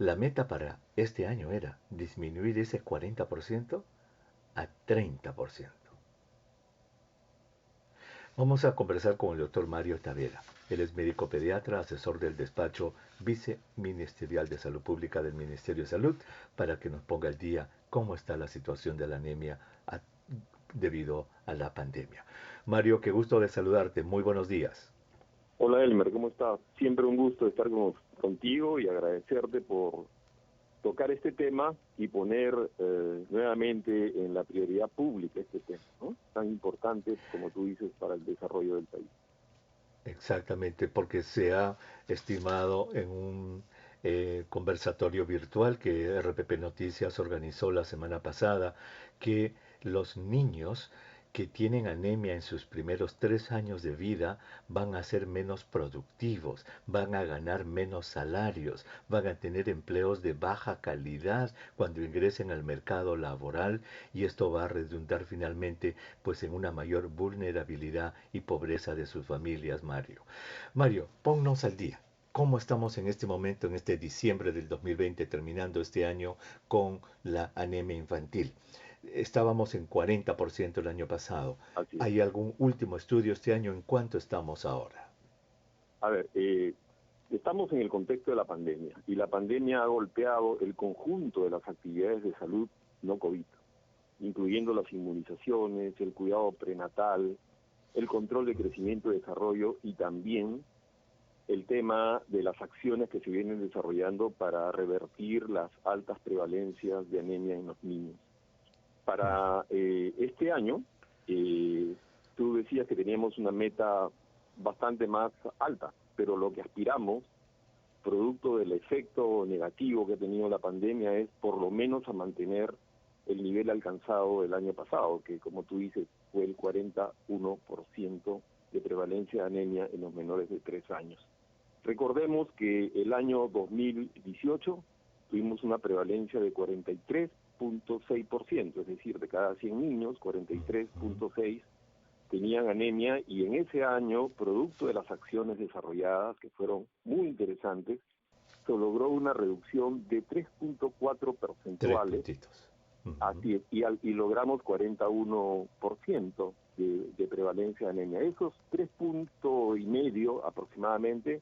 La meta para este año era disminuir ese 40% a 30%. Vamos a conversar con el doctor Mario Tavera. Él es médico pediatra, asesor del despacho viceministerial de salud pública del Ministerio de Salud, para que nos ponga al día cómo está la situación de la anemia debido a la pandemia. Mario, qué gusto de saludarte. Muy buenos días. Hola Elmer, ¿cómo estás? Siempre un gusto estar contigo y agradecerte por tocar este tema y poner nuevamente en la prioridad pública este tema, ¿no? Tan importante, como tú dices, para el desarrollo del país. Exactamente, porque se ha estimado en un conversatorio virtual que RPP Noticias organizó la semana pasada que los niños que tienen anemia en sus primeros 3 años de vida van a ser menos productivos, van a ganar menos salarios, van a tener empleos de baja calidad cuando ingresen al mercado laboral, y esto va a redundar finalmente pues en una mayor vulnerabilidad y pobreza de sus familias, Mario. Mario, ponnos al día. ¿Cómo estamos en este momento, en este diciembre del 2020, terminando este año con la anemia infantil? Estábamos en 40% el año pasado. Así es. ¿Hay algún último estudio este año en cuánto estamos ahora? A ver, estamos en el contexto de la pandemia y la pandemia ha golpeado el conjunto de las actividades de salud no COVID, incluyendo las inmunizaciones, el cuidado prenatal, el control de crecimiento y desarrollo y también el tema de las acciones que se vienen desarrollando para revertir las altas prevalencias de anemia en los niños. Para este año, tú decías que teníamos una meta bastante más alta, pero lo que aspiramos, producto del efecto negativo que ha tenido la pandemia, es por lo menos a mantener el nivel alcanzado el año pasado, que como tú dices fue el 41% de prevalencia de anemia en los menores de 3 años. Recordemos que el año 2018 tuvimos una prevalencia de 43.6%, es decir, de cada 100 niños, 43.6 tenían anemia, y en ese año, producto de las acciones desarrolladas, que fueron muy interesantes, se logró una reducción de 3.4 Tres porcentuales, puntitos. así es, y logramos 41% de prevalencia de anemia. Esos 3,5 puntos aproximadamente,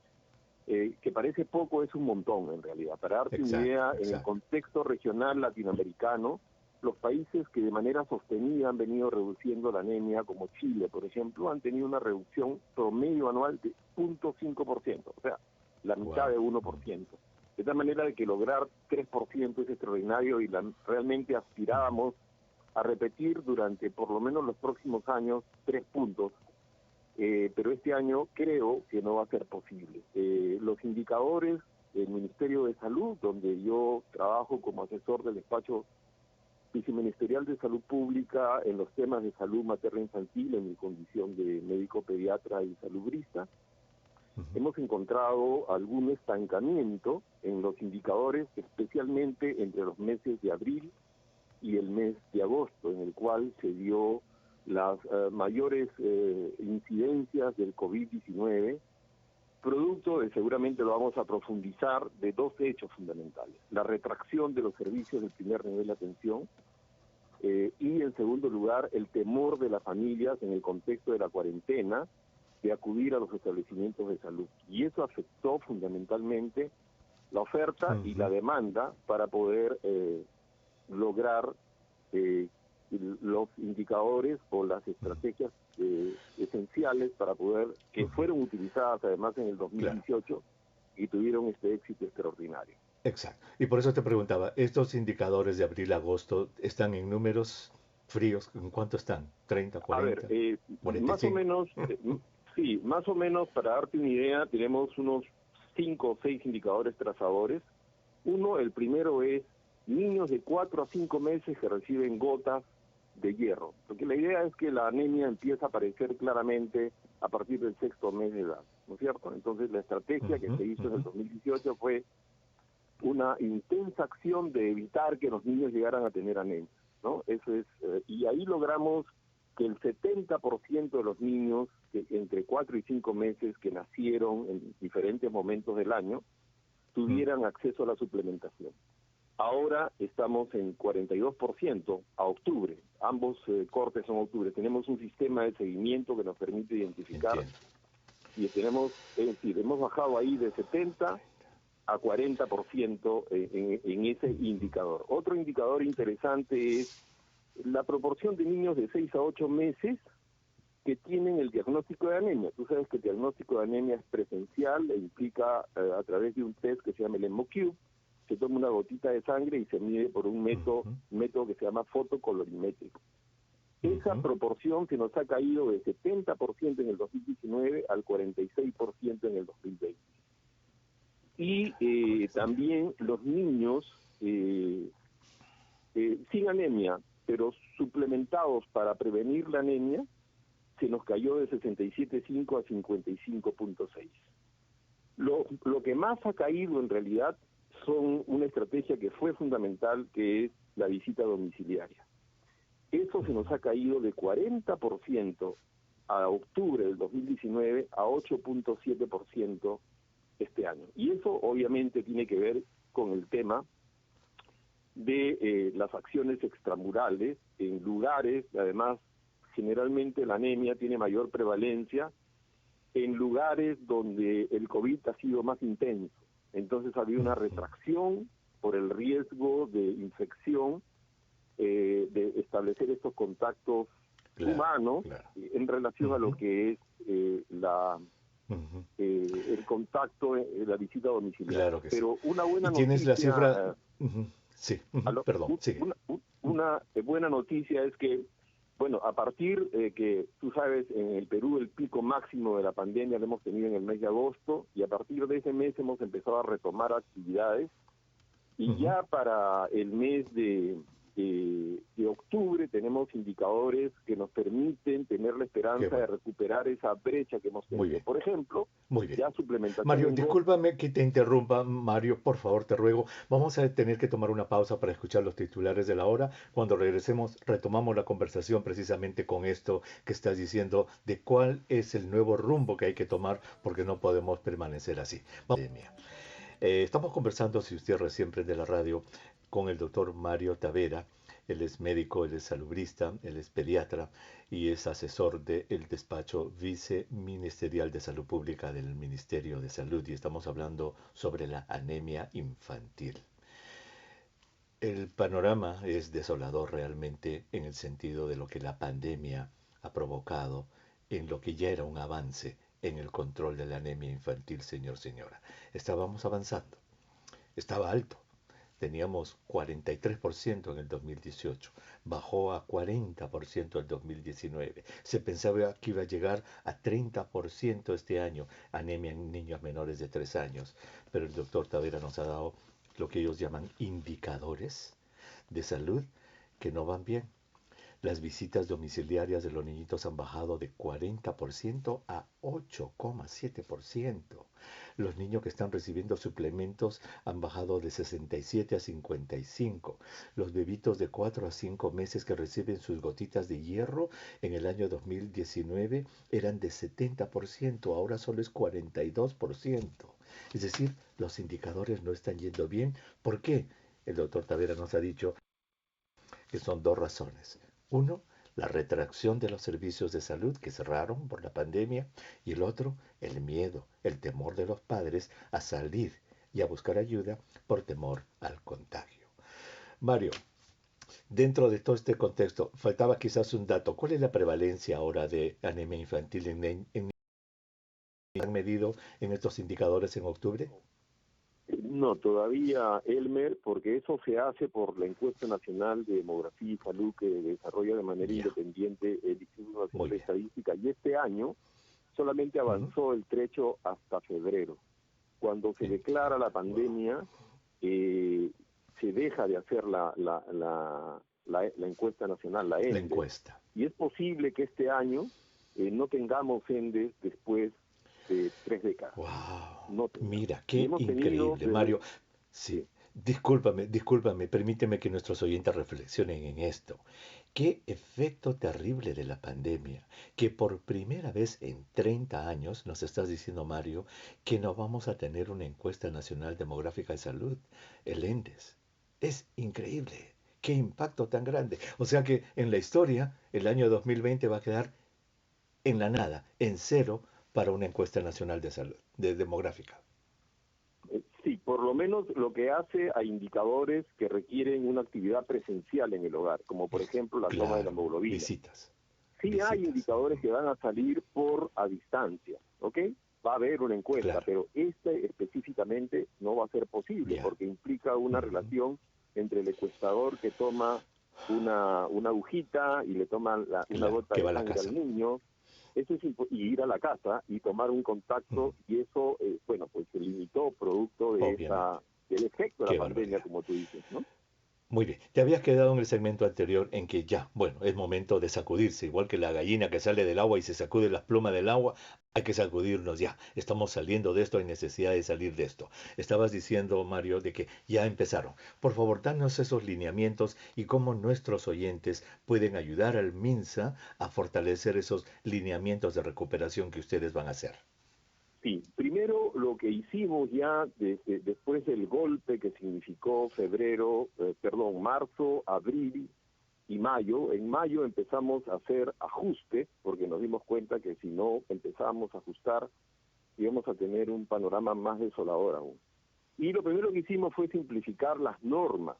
que parece poco, es un montón en realidad. Para darte una Exacto, idea, en el exacto. contexto regional latinoamericano, los países que de manera sostenida han venido reduciendo la anemia, como Chile, por ejemplo, han tenido una reducción promedio anual de 0,5%, o sea, la mitad Wow. de 1%. De tal manera de que lograr 3% es extraordinario y realmente aspirábamos a repetir durante por lo menos los próximos años 3 puntos, pero este año creo que no va a ser posible. Los indicadores del Ministerio de Salud, donde yo trabajo como asesor del despacho viceministerial de Salud Pública en los temas de salud materna infantil en mi condición de médico pediatra y salubrista, hemos encontrado algún estancamiento en los indicadores, especialmente entre los meses de abril y el mes de agosto, en el cual se dio las mayores incidencias del COVID-19, producto de, seguramente lo vamos a profundizar, de dos hechos fundamentales: la retracción de los servicios del primer nivel de atención, y en segundo lugar el temor de las familias en el contexto de la cuarentena de acudir a los establecimientos de salud. Y eso afectó fundamentalmente la oferta y la demanda para poder lograr los indicadores o las estrategias esenciales para poder, que fueron utilizadas además en el Claro. 2018 y tuvieron este éxito extraordinario. Exacto. Y por eso te preguntaba, ¿estos indicadores de abril-agosto están en números fríos? ¿En cuánto están? ¿30, A ver, 40, más o 45? menos, sí, más o menos, para darte una idea, tenemos unos 5 o 6 indicadores trazadores. Uno, el primero es niños de 4 a 5 meses que reciben gotas de hierro, porque la idea es que la anemia empieza a aparecer claramente a partir del sexto mes de edad, ¿no es cierto? Entonces la estrategia que se hizo en el 2018 fue una intensa acción de evitar que los niños llegaran a tener anemia, ¿no? Eso es, y ahí logramos que el 70% de los niños entre 4 y 5 meses que nacieron en diferentes momentos del año tuvieran acceso a la suplementación. Ahora estamos en 42% a octubre. Ambos cortes son octubre. Tenemos un sistema de seguimiento que nos permite identificar. Entiendo. Y tenemos, es decir, hemos bajado ahí de 70 a 40% en ese indicador. Otro indicador interesante es la proporción de niños de 6 a 8 meses que tienen el diagnóstico de anemia. Tú sabes que el diagnóstico de anemia es presencial e implica a través de un test que se llama el HemoCube, se toma una gotita de sangre y se mide por un método que se llama fotocolorimétrico. Esa proporción se nos ha caído de 70% en el 2019 al 46% en el 2020. Y también los niños sin anemia, pero suplementados para prevenir la anemia, se nos cayó de 67.5 a 55.6. Lo que más ha caído en realidad son una estrategia que fue fundamental, que es la visita domiciliaria. Eso se nos ha caído de 40% a octubre del 2019 a 8.7% este año. Y eso obviamente tiene que ver con el tema de las acciones extramurales en lugares, además generalmente la anemia tiene mayor prevalencia en lugares donde el COVID ha sido más intenso. Entonces había una retracción por el riesgo de infección, de establecer estos contactos humanos en relación a lo que es el contacto, la visita domiciliaria. Claro que Pero una buena noticia... ¿Tienes la cifra? Sí, perdón, sigue. Una buena noticia es que, bueno, a partir de que, tú sabes, en el Perú el pico máximo de la pandemia lo hemos tenido en el mes de agosto, y a partir de ese mes hemos empezado a retomar actividades, y ya para el mes de octubre tenemos indicadores que nos permiten tener la esperanza de recuperar esa brecha que hemos tenido. Muy bien. Por ejemplo, ya suplementación... Mario, discúlpame que te interrumpa, Mario, por favor, te ruego. Vamos a tener que tomar una pausa para escuchar los titulares de la hora. Cuando regresemos, retomamos la conversación precisamente con esto que estás diciendo, de cuál es el nuevo rumbo que hay que tomar, porque no podemos permanecer así. Estamos conversando, si usted recién prende la radio, con el doctor Mario Tavera. Él es médico, él es salubrista, él es pediatra y es asesor del despacho viceministerial de salud pública del Ministerio de Salud, y estamos hablando sobre la anemia infantil. El panorama es desolador realmente en el sentido de lo que la pandemia ha provocado en lo que ya era un avance en el control de la anemia infantil, señora. Estábamos avanzando, estaba alto. Teníamos 43% en el 2018, bajó a 40% el 2019. Se pensaba que iba a llegar a 30% este año, anemia en niños menores de 3 años. Pero el doctor Tavera nos ha dado lo que ellos llaman indicadores de salud que no van bien. Las visitas domiciliarias de los niñitos han bajado de 40% a 8,7%. Los niños que están recibiendo suplementos han bajado de 67 a 55. Los bebitos de 4 a 5 meses que reciben sus gotitas de hierro en el año 2019 eran de 70%, ahora solo es 42%. Es decir, los indicadores no están yendo bien. ¿Por qué? El doctor Tavera nos ha dicho que son dos razones. Uno, la retracción de los servicios de salud que cerraron por la pandemia, y el otro, el miedo, el temor de los padres a salir y a buscar ayuda por temor al contagio. Mario, dentro de todo este contexto, faltaba quizás un dato. ¿Cuál es la prevalencia ahora de anemia infantil en han medido en estos indicadores en octubre? No, todavía, Elmer, porque eso se hace por la encuesta nacional de demografía y salud que desarrolla de manera independiente el Instituto Nacional de Estadística, y este año solamente avanzó el trecho hasta febrero. Cuando se declara la pandemia, se deja de hacer la encuesta nacional, la ENDES, y es posible que este año no tengamos ENDES después de 3 décadas. ¡Wow! Mira, qué increíble, Mario. Sí, discúlpame, permíteme que nuestros oyentes reflexionen en esto. Qué efecto terrible de la pandemia, que por primera vez en 30 años nos estás diciendo, Mario, que no vamos a tener una encuesta nacional demográfica de salud, el ENDES. Es increíble. Qué impacto tan grande. O sea que en la historia, el año 2020 va a quedar en la nada, en cero, para una encuesta nacional de salud, de demográfica. Sí, por lo menos lo que hace a indicadores que requieren una actividad presencial en el hogar, como por ejemplo la toma de la Claro, hemoglobina. visitas, Sí hay visitas. indicadores que van a salir por a distancia, ¿ok? Va a haber una encuesta, Claro, pero este específicamente no va a ser posible ya. porque implica una Ujú. relación entre el encuestador que toma una agujita y le toma una Claro, gota que de va a la sangre casa. al niño. Eso es y ir a la casa y tomar un Ujú. contacto, y eso, bueno, pues se limitó producto de Obviamente. del efecto de la Qué pandemia, barbaridad. como tú dices, ¿no? Muy bien, te habías quedado en el segmento anterior en que ya, bueno, es momento de sacudirse, igual que la gallina que sale del agua y se sacude las plumas del agua, hay que sacudirnos ya, estamos saliendo de esto, hay necesidad de salir de esto. Estabas diciendo, Mario, de que ya empezaron. Por favor, danos esos lineamientos y cómo nuestros oyentes pueden ayudar al MINSA a fortalecer esos lineamientos de recuperación que ustedes van a hacer. Sí, primero lo que hicimos ya después del golpe que significó marzo, abril y mayo. En mayo empezamos a hacer ajustes porque nos dimos cuenta que si no empezábamos a ajustar íbamos a tener un panorama más desolador aún. Y lo primero que hicimos fue simplificar las normas,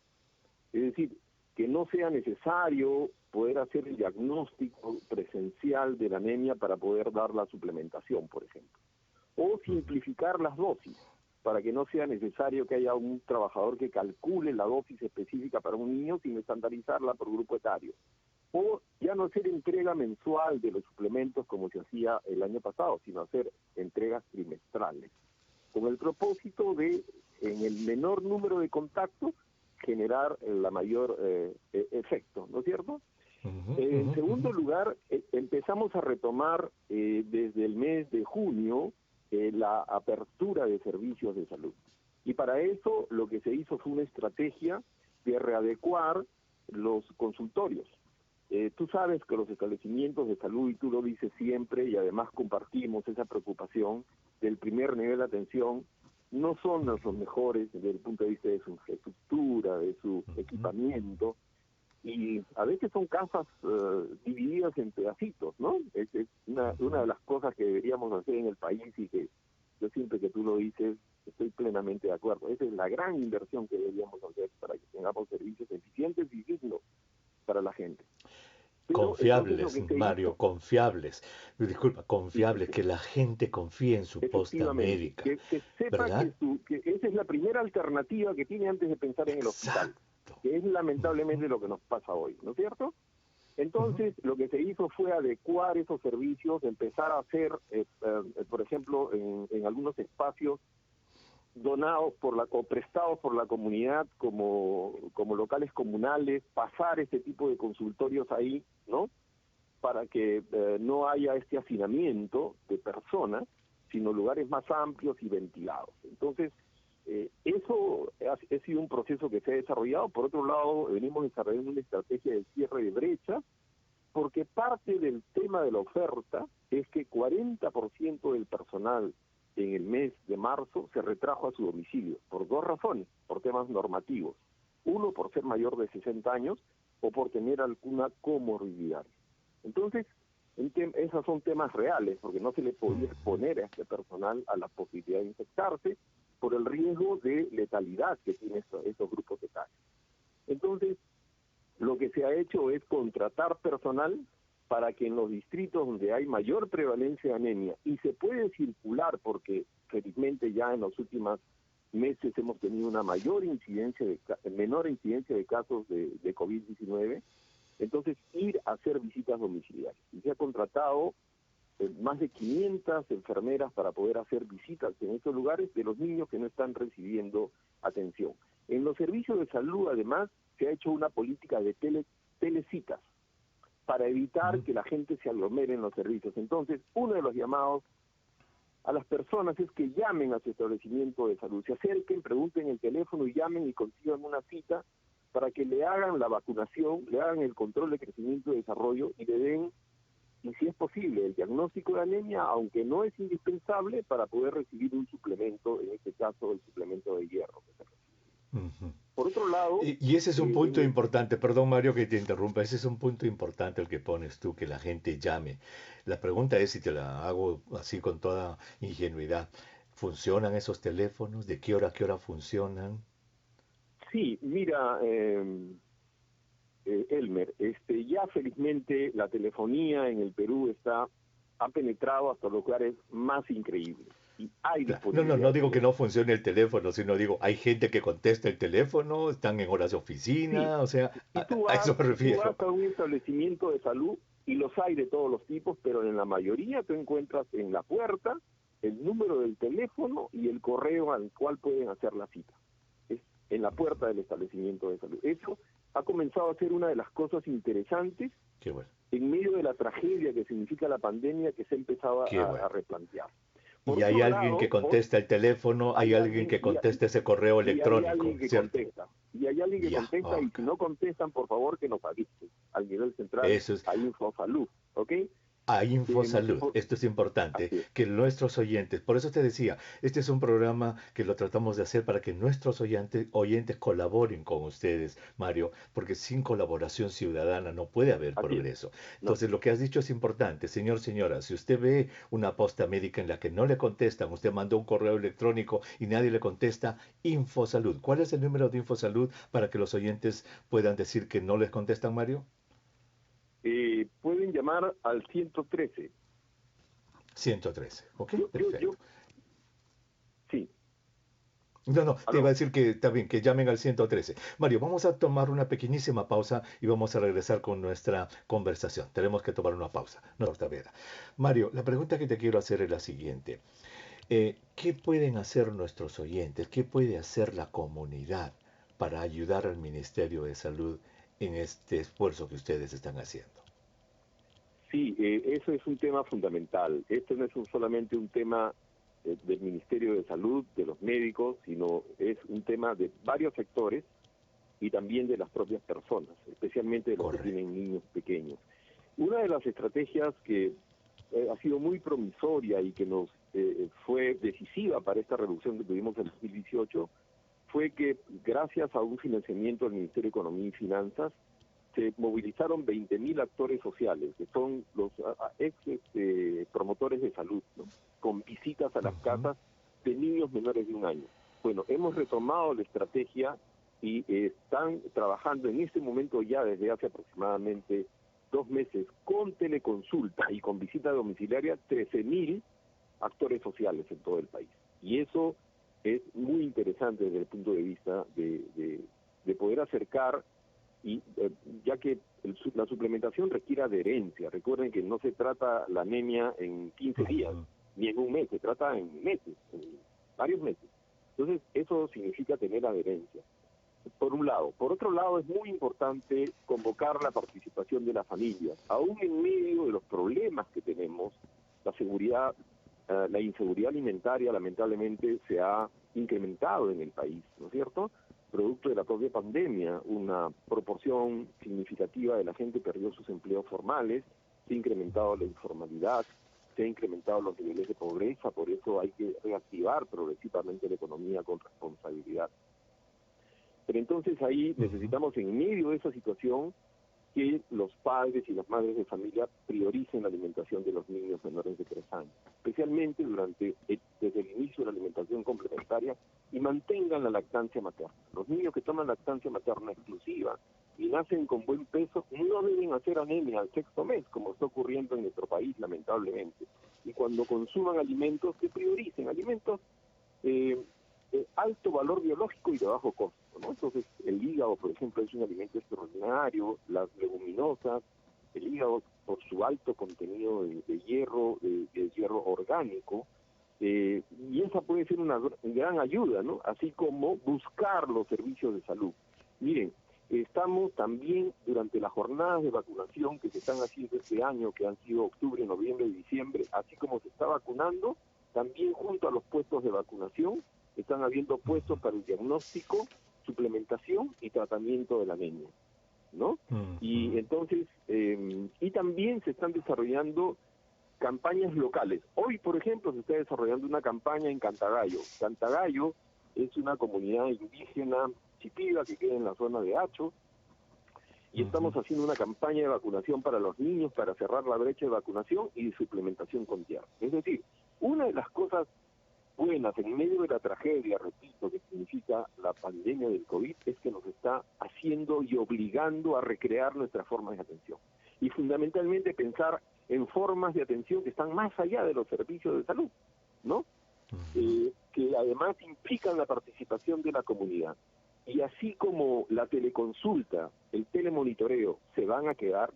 es decir, que no sea necesario poder hacer el diagnóstico presencial de la anemia para poder dar la suplementación, por ejemplo, o Ujú, simplificar las dosis para que no sea necesario que haya un trabajador que calcule la dosis específica para un niño, sino estandarizarla por grupo etario, o ya no hacer entrega mensual de los suplementos como se hacía el año pasado, sino hacer entregas trimestrales, con el propósito de, en el menor número de contactos, generar la mayor efecto, ¿no es cierto? ujú, En ujú, segundo ujú. lugar, empezamos a retomar desde el mes de junio la apertura de servicios de salud. Y para eso lo que se hizo fue una estrategia de readecuar los consultorios. Tú sabes que los establecimientos de salud, y tú lo dices siempre, y además compartimos esa preocupación del primer nivel de atención, no son los mejores desde el punto de vista de su infraestructura, de su Ujú. equipamiento, y a veces son casas divididas en pedacitos, ¿no? Es una de Ujú. las cosas que deberíamos hacer en el país, y que yo siempre que tú lo dices estoy plenamente de acuerdo. Esa es la gran inversión que deberíamos hacer para que tengamos servicios eficientes y dignos para la gente. Pero entonces lo Confiables, que se Mario, hizo, confiables. Disculpa, sí, confiables, que la gente confíe en su posta efectivamente, médica, que sepa ¿verdad? que esa es la primera alternativa que tiene antes de pensar en el hospital, Exacto. que es Ujú, lamentablemente lo que nos pasa hoy, ¿no es cierto? ujú, Entonces, lo que se hizo fue adecuar esos servicios, empezar a hacer, por ejemplo, en algunos espacios donados o prestados por la comunidad como locales comunales, pasar este tipo de consultorios ahí, ¿no? Para que no haya este hacinamiento de personas, sino lugares más amplios y ventilados. Entonces, eso ha sido un proceso que se ha desarrollado. Por otro lado, venimos desarrollando una estrategia de cierre de brechas, porque parte del tema de la oferta es que 40% del personal en el mes de marzo se retrajo a su domicilio, por dos razones: por temas normativos. Uno, por ser mayor de 60 años o por tener alguna comorbilidad. Entonces, esos son temas reales, porque no se le podía ujú. exponer a este personal a la posibilidad de infectarse por el riesgo de letalidad que tienen estos grupos etarios. Entonces, lo que se ha hecho es contratar personal para que en los distritos donde hay mayor prevalencia de anemia y se puede circular, porque felizmente ya en los últimos meses hemos tenido una menor incidencia de casos de COVID-19, entonces ir a hacer visitas domiciliarias. Y se ha contratado más de 500 enfermeras para poder hacer visitas en estos lugares de los niños que no están recibiendo atención. En los servicios de salud, además, se ha hecho una política de telecitas para evitar Mm. que la gente se aglomere en los servicios. Entonces, uno de los llamados a las personas es que llamen a su establecimiento de salud, se acerquen, pregunten el teléfono y llamen y consigan una cita para que le hagan la vacunación, le hagan el control de crecimiento y desarrollo y le den, y si es posible, el diagnóstico de anemia, aunque no es indispensable, para poder recibir un suplemento, en este caso el suplemento de hierro que se recibe. Ujú. Por otro lado, Y ese es un punto en importante, perdón Mario que te interrumpa, ese es un punto importante el que pones tú, que la gente llame. La pregunta es, si te la hago así con toda ingenuidad, ¿funcionan esos teléfonos? ¿De qué hora a qué hora funcionan? sí, mira, Elmer, ya felizmente la telefonía en el Perú ha penetrado hasta lugares más increíbles y hay Claro. No, no, disponibilidad no de digo que no teléfono. funcione el teléfono, sino digo, hay gente que contesta el teléfono, están en horas de Sí, oficina, o sea, si a eso me si tú refiero. vas a un establecimiento de salud, y los hay de todos los tipos, pero en la mayoría tú encuentras en la puerta el número del teléfono y el correo al cual pueden hacer la cita. Es en la puerta del establecimiento de salud. Eso ha comenzado a ser una de las cosas interesantes Qué bueno, en medio de la tragedia que significa la pandemia, que se ha empezado qué a bueno. replantear. Por Y hay otro alguien que lado, contesta el teléfono, hay hay alguien alguien que contesta ese correo y hay alguien electrónico, que ¿cierto? contesta. Y hay alguien que Ya, contesta, y ok. si no contestan, por favor, que nos avisen al nivel central, Eso es. a InfoSalud, ¿ok? A InfoSalud, Por- esto es importante, así es. que nuestros oyentes, por eso te decía, este es un programa que lo tratamos de hacer para que nuestros oyentes colaboren con ustedes, Mario, porque sin colaboración ciudadana no puede haber Así es. progreso. No, Entonces, lo que has dicho es importante, señor, señora, si usted ve una posta médica en la que no le contestan, usted mandó un correo electrónico y nadie le contesta, InfoSalud. ¿Cuál es el número de InfoSalud para que los oyentes puedan decir que no les contestan, Mario? pueden llamar al 113. 113, ¿ok? Yo, Perfecto. sí, No, no, te iba a aló. decir que está bien, que llamen al 113. Mario, vamos a tomar una pequeñísima pausa y vamos a regresar con nuestra conversación. Tenemos que tomar una pausa, no Tavera. Mario, la pregunta que te quiero hacer es la siguiente. ¿Qué pueden hacer nuestros oyentes? ¿Qué puede hacer la comunidad para ayudar al Ministerio de Salud en este esfuerzo que ustedes están haciendo? Sí, eso es un tema fundamental. Esto no es solamente un tema del Ministerio de Salud, de los médicos, sino es un tema de varios sectores y también de las propias personas, especialmente de los que Correcto. tienen niños pequeños. Una de las estrategias que ha sido muy promisoria y que nos fue decisiva para esta reducción que tuvimos en 2018 fue que, gracias a un financiamiento del Ministerio de Economía y Finanzas, se movilizaron 20.000 actores sociales, que son los ex promotores de salud, ¿no? Con visitas a las Ujú. casas de niños menores de 1 año. Bueno, hemos retomado la estrategia y están trabajando en este momento, ya desde hace aproximadamente 2 meses, con teleconsulta y con visita domiciliaria, 13.000 actores sociales en todo el país. Y eso es muy interesante desde el punto de vista de poder acercar, y ya que la suplementación requiere adherencia. Recuerden que no se trata la anemia en 15 días, Ujú. ni en un mes, se trata en meses, en varios meses. Entonces, eso significa tener adherencia, por un lado. Por otro lado, es muy importante convocar la participación de las familias. Aún en medio de los problemas que tenemos, la seguridad, la inseguridad alimentaria lamentablemente se ha incrementado en el país, ¿no es cierto? Producto de la propia pandemia, una proporción significativa de la gente perdió sus empleos formales, se ha incrementado la informalidad, se han incrementado los niveles de pobreza, por eso hay que reactivar progresivamente la economía con responsabilidad. Pero entonces ahí Ujú. necesitamos, en medio de esa situación, que los padres y las madres de familia prioricen la alimentación de los niños menores de 3 años, especialmente desde el inicio de la alimentación complementaria, y mantengan la lactancia materna. Los niños que toman lactancia materna exclusiva y nacen con buen peso no deben hacer anemia al 6.º mes, como está ocurriendo en nuestro país, lamentablemente. Y cuando consuman alimentos, que prioricen alimentos eh, alto valor biológico y de bajo costo, ¿no? Entonces, el hígado, por ejemplo, es un alimento extraordinario, las leguminosas, el hígado por su alto contenido de hierro, de hierro orgánico, y esa puede ser una gran ayuda, ¿no? Así como buscar los servicios de salud. Miren, estamos también durante las jornadas de vacunación que se están haciendo este año, que han sido octubre, noviembre y diciembre, así como se está vacunando, también junto a los puestos de vacunación están habiendo puestos para el diagnóstico suplementación y tratamiento de la anemia, ¿no? Y entonces, y también se están desarrollando campañas locales. Hoy, por ejemplo, se está desarrollando una campaña en Cantagallo. Cantagallo es una comunidad indígena chipiga que queda en la zona de Hacho, y estamos haciendo una campaña de vacunación para los niños para cerrar la brecha de vacunación y de suplementación con hierro. Es decir, una de las cosas buenas en medio de la tragedia, repito, que significa la pandemia del COVID, es que nos está haciendo y obligando a recrear nuestras formas de atención. Y fundamentalmente pensar en formas de atención que están más allá de los servicios de salud, ¿no? Que además implican la participación de la comunidad. Y así como la teleconsulta, el telemonitoreo se van a quedar,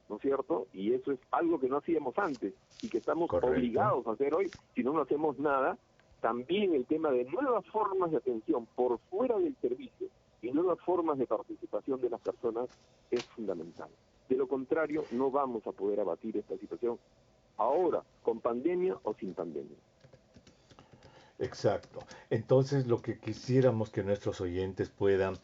¿no es cierto? Y eso es algo que no hacíamos antes y que estamos obligados a hacer hoy, si no hacemos nada. También el tema de nuevas formas de atención por fuera del servicio y nuevas formas de participación de las personas es fundamental. De lo contrario, no vamos a poder abatir esta situación ahora, con pandemia o sin pandemia. Exacto. Entonces, lo que quisiéramos que nuestros oyentes puedan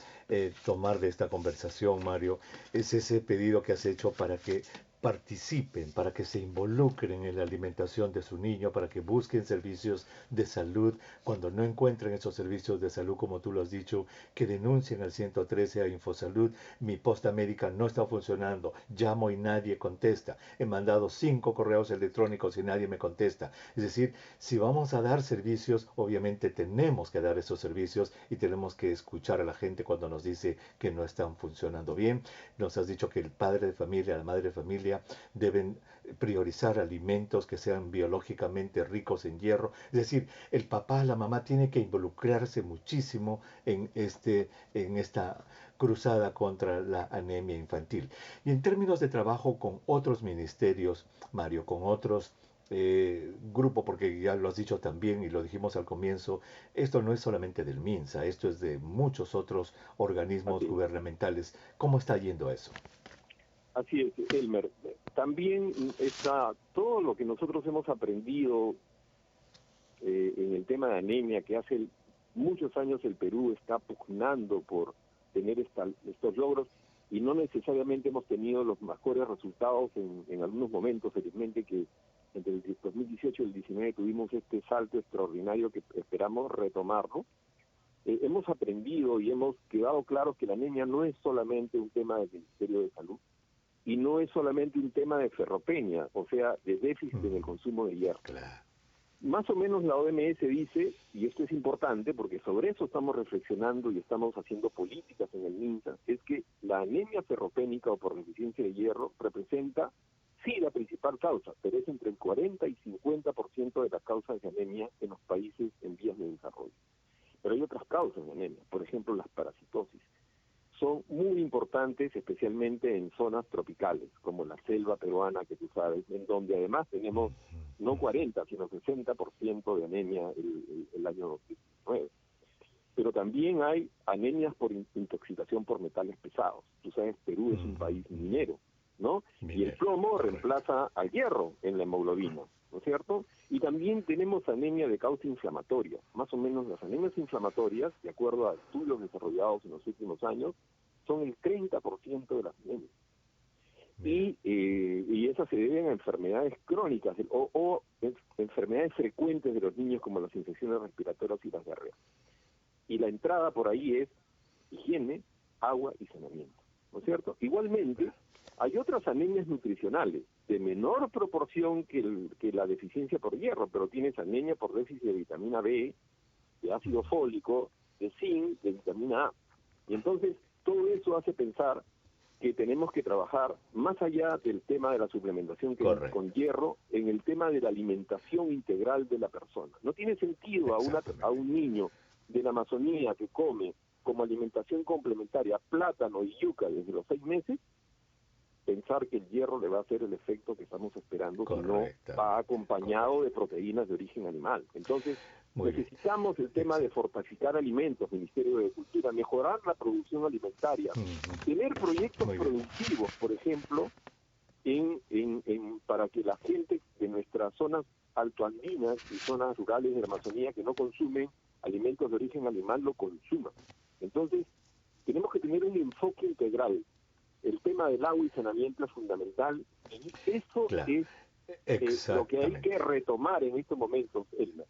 tomar de esta conversación, Mario, es ese pedido que has hecho para que participen, para que se involucren en la alimentación de su niño, para que busquen servicios de salud. Cuando no encuentren esos servicios de salud, como tú lo has dicho, que denuncien al 113 a Infosalud. Mi posta médica no está funcionando. Llamo y nadie contesta. He mandado 5 correos electrónicos y nadie me contesta. Es decir, si vamos a dar servicios, obviamente tenemos que dar esos servicios y tenemos que escuchar a la gente cuando nos dice que no están funcionando bien. Nos has dicho que el padre de familia, la madre de familia deben priorizar alimentos que sean biológicamente ricos en hierro. Es decir, el papá, la mamá tiene que involucrarse muchísimo en esta cruzada contra la anemia infantil. Y en términos de trabajo con otros ministerios, Mario, con otros grupo, porque ya lo has dicho también y lo dijimos al comienzo, esto no es solamente del MINSA, esto es de muchos otros organismos gubernamentales. ¿Cómo está yendo eso? Así es, Elmer. También está todo lo que nosotros hemos aprendido en el tema de anemia, que hace muchos años el Perú está pugnando por tener estos logros, y no necesariamente hemos tenido los mejores resultados en algunos momentos. Felizmente que entre el 2018 y el 2019 tuvimos este salto extraordinario que esperamos retomarlo. Hemos aprendido y hemos quedado claros que la anemia no es solamente un tema del Ministerio de Salud, y no es solamente un tema de ferropenia, o sea, de déficit en el consumo de hierro. Claro. Más o menos la OMS dice, y esto es importante porque sobre eso estamos reflexionando y estamos haciendo políticas en el MINSA, es que la anemia ferropénica o por deficiencia de hierro representa, sí, la principal causa, pero es entre el 40 y 50% de las causas de anemia en los países en vías de desarrollo. Pero hay otras causas de anemia, por ejemplo las parasitosis. Son muy importantes, especialmente en zonas tropicales, como la selva peruana, que tú sabes, en donde además tenemos no 40, sino 60% de anemia el año 2019. Pero también hay anemias por intoxicación por metales pesados. Tú sabes, Perú es un país minero, ¿no? Y el plomo reemplaza al hierro en la hemoglobina, ¿no es cierto? Y también tenemos anemia de causa inflamatoria. Más o menos las anemias inflamatorias, de acuerdo a estudios desarrollados en los últimos años, son el 30% de las anemias. Y esas se deben a enfermedades crónicas o enfermedades frecuentes de los niños, como las infecciones respiratorias y las diarreas. Y la entrada por ahí es higiene, agua y saneamiento, ¿no es cierto? Igualmente, hay otras anemias nutricionales de menor proporción que la deficiencia por hierro, pero tienes anemia por déficit de vitamina B, de ácido fólico, de zinc, de vitamina A. Y entonces todo eso hace pensar que tenemos que trabajar más allá del tema de la suplementación con hierro, en el tema de la alimentación integral de la persona. No tiene sentido a un niño de la Amazonía que come como alimentación complementaria plátano y yuca desde los 6 meses, pensar que el hierro le va a hacer el efecto que estamos esperando, si no va acompañado de proteínas de origen animal. Entonces, necesitamos el tema de fortificar alimentos, Ministerio de Cultura, mejorar la producción alimentaria, tener proyectos productivos, por ejemplo, para que la gente de nuestras zonas altoandinas y zonas rurales de la Amazonía que no consumen alimentos de origen animal lo consuman. Entonces, tenemos que tener un enfoque integral. El tema del agua y saneamiento es fundamental. Y eso Claro, es lo que hay que exactamente. retomar en estos momentos, Elmer.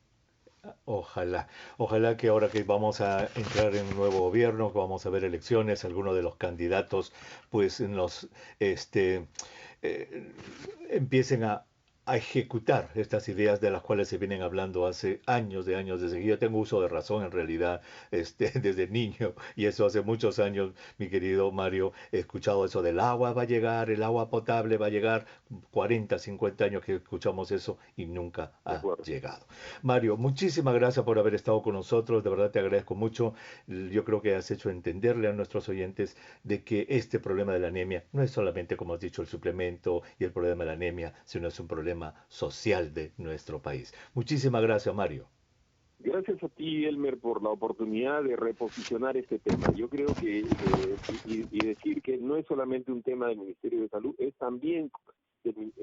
Ojalá, ojalá que ahora que vamos a entrar en un nuevo gobierno, que vamos a ver elecciones, algunos de los candidatos pues nos este, eh, empiecen a ejecutar estas ideas de las cuales se vienen hablando hace años de años. Desde que yo tengo uso de razón, en realidad, desde niño, y eso hace muchos años, mi querido Mario, he escuchado eso del agua va a llegar, el agua potable va a llegar, 40 50 años que escuchamos eso y nunca De ha acuerdo. llegado. Mario, muchísimas gracias por haber estado con nosotros, de verdad te agradezco mucho. Yo creo que has hecho entenderle a nuestros oyentes de que este problema de la anemia no es solamente, como has dicho, el suplemento y el problema de la anemia, sino es un problema social de nuestro país. Muchísimas gracias, Mario. Gracias a ti, Elmer, por la oportunidad de reposicionar este tema. Yo creo que, y decir que no es solamente un tema del Ministerio de Salud, es también,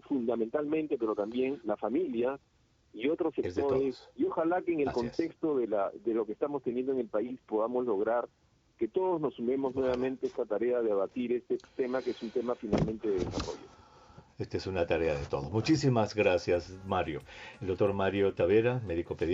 fundamentalmente, pero también la familia y otros Es de sectores, todos. y ojalá que en el Así es. contexto de lo que estamos teniendo en el país podamos lograr que todos nos sumemos Ojalá. nuevamente a esta tarea de abatir este tema, que es un tema finalmente de desarrollo. Esta es una tarea de todos. Muchísimas gracias, Mario. El doctor Mario Tavera, médico pediatra.